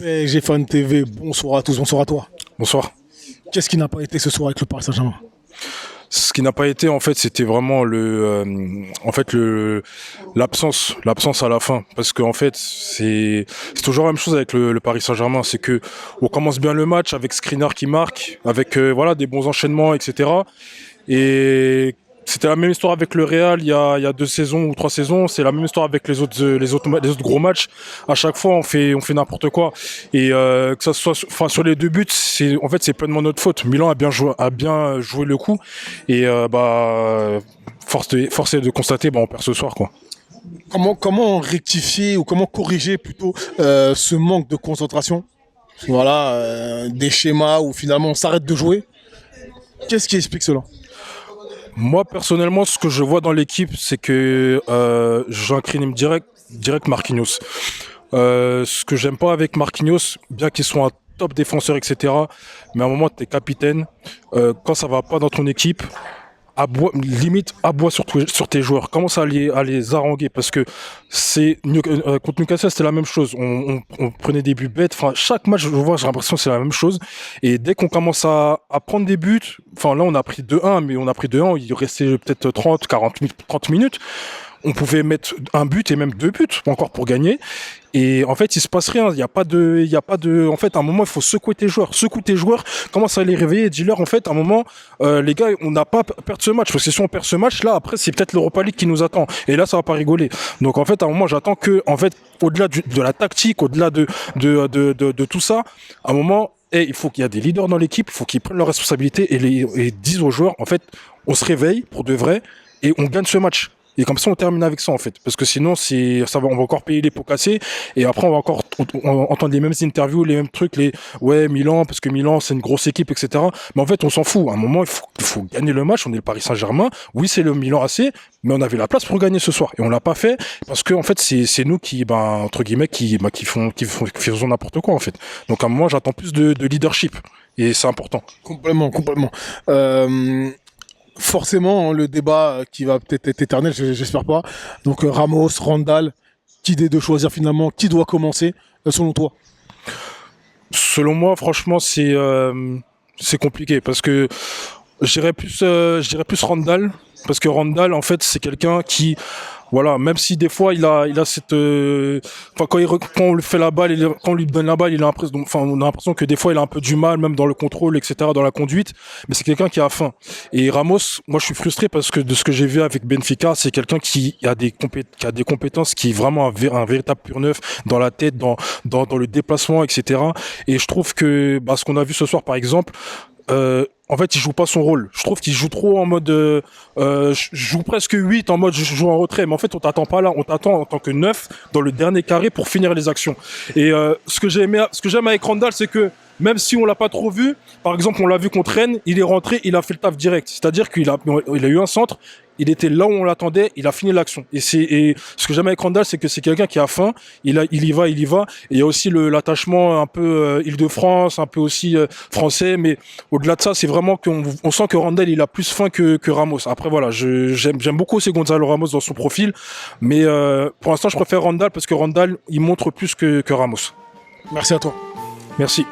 PSG Fan TV, bonsoir à tous, bonsoir à toi. Bonsoir. Qu'est-ce qui n'a pas été ce soir avec le Paris Saint-Germain? Ce qui n'a pas été, en fait, c'était vraiment l'absence à la fin, parce qu'en fait, c'est toujours la même chose avec le Paris Saint-Germain, c'est que on commence bien le match avec Skriniar qui marque, avec voilà des bons enchaînements, etc. Et c'était la même histoire avec le Real il y a 2 saisons ou 3 saisons. C'est la même histoire avec les autres gros matchs. À chaque fois, on fait n'importe quoi. Et que ça soit, enfin sur les deux buts, c'est pleinement notre faute. Milan a bien joué le coup. Et force est de constater, on perd ce soir, quoi. Comment rectifier ou comment corriger plutôt ce manque de concentration? Voilà, des schémas où finalement on s'arrête de jouer. Qu'est-ce qui explique cela? Moi, personnellement, ce que je vois dans l'équipe, c'est que j'incrimine direct Marquinhos. Ce que j'aime pas avec Marquinhos, bien qu'il soit un top défenseur, etc., mais à un moment, tu es capitaine. Quand ça va pas dans ton équipe, limite aboie sur tes joueurs, commence à les haranguer, parce que contre Newcastle c'était la même chose, on prenait des buts bêtes, enfin chaque match j'ai l'impression que c'est la même chose, et dès qu'on commence à prendre des buts, enfin là on a pris 2-1, mais on a pris 2-1, il restait peut-être 30 minutes, on pouvait mettre un but et même 2 buts encore pour gagner. Et en fait, il se passe rien. En fait, à un moment, il faut secouer tes joueurs. Secoue tes joueurs, commence à les réveiller, dis-leur, en fait, à un moment, les gars, on n'a pas à perdre ce match. Parce que si on perd ce match, là, après, c'est peut-être l'Europa League qui nous attend. Et là, ça va pas rigoler. Donc, en fait, à un moment, j'attends que, en fait, au-delà de la tactique, au-delà de tout ça, à un moment, il faut qu'il y ait des leaders dans l'équipe, il faut qu'ils prennent leurs responsabilités et disent aux joueurs, en fait, on se réveille pour de vrai et on gagne ce match. Et comme ça, on termine avec ça, en fait. Parce que sinon, on va encore payer les pots cassés. Et après, on va encore entendre les mêmes interviews, les mêmes trucs, ouais, Milan, parce que Milan, c'est une grosse équipe, etc. Mais en fait, on s'en fout. À un moment, il faut gagner le match. On est le Paris Saint-Germain. Oui, c'est le Milan AC, mais on avait la place pour gagner ce soir. Et on l'a pas fait parce que, en fait, c'est nous qui, entre guillemets, qui faisons n'importe quoi, en fait. Donc, à un moment, j'attends plus de leadership. Et c'est important. Complètement, complètement. Forcément, hein, le débat qui va peut-être être éternel, j'espère pas. Donc Ramos, Randall, qui des deux choisir finalement, qui doit commencer selon toi? Selon moi, franchement, c'est compliqué parce que je dirais plus Randall, parce que Randall, en fait, c'est quelqu'un qui, voilà, même si des fois il a cette, enfin quand on lui fait la balle, quand on lui donne la balle, il a l'impression, enfin on a l'impression que des fois il a un peu du mal, même dans le contrôle, etc., dans la conduite, mais c'est quelqu'un qui a faim. Et Ramos, moi je suis frustré parce que de ce que j'ai vu avec Benfica, c'est quelqu'un qui a des compétences, qui est vraiment un véritable pur neuf dans la tête, dans le déplacement, etc. Et je trouve que, ce qu'on a vu ce soir, par exemple. En fait, il joue pas son rôle. Je trouve qu'il joue trop en mode, je joue presque 8 en mode je joue en retrait. Mais en fait, on t'attend pas là. On t'attend en tant que 9 dans le dernier carré pour finir les actions. Et ce que j'aime avec Randall, c'est que même si on l'a pas trop vu, par exemple, on l'a vu contre Rennes, il est rentré, il a fait le taf direct. C'est-à-dire il a eu un centre, il était là où on l'attendait, il a fini l'action. Et ce que j'aime avec Randall, c'est que c'est quelqu'un qui a faim, il y va. Et il y a aussi l'attachement un peu Île-de-France, un peu aussi français, mais au-delà de ça, c'est vraiment qu'on sent que Randall, il a plus faim que Ramos. Après, voilà, j'aime beaucoup aussi Gonzalo Ramos dans son profil, mais pour l'instant, je préfère Randall parce que Randall, il montre plus que Ramos. Merci à toi. Merci.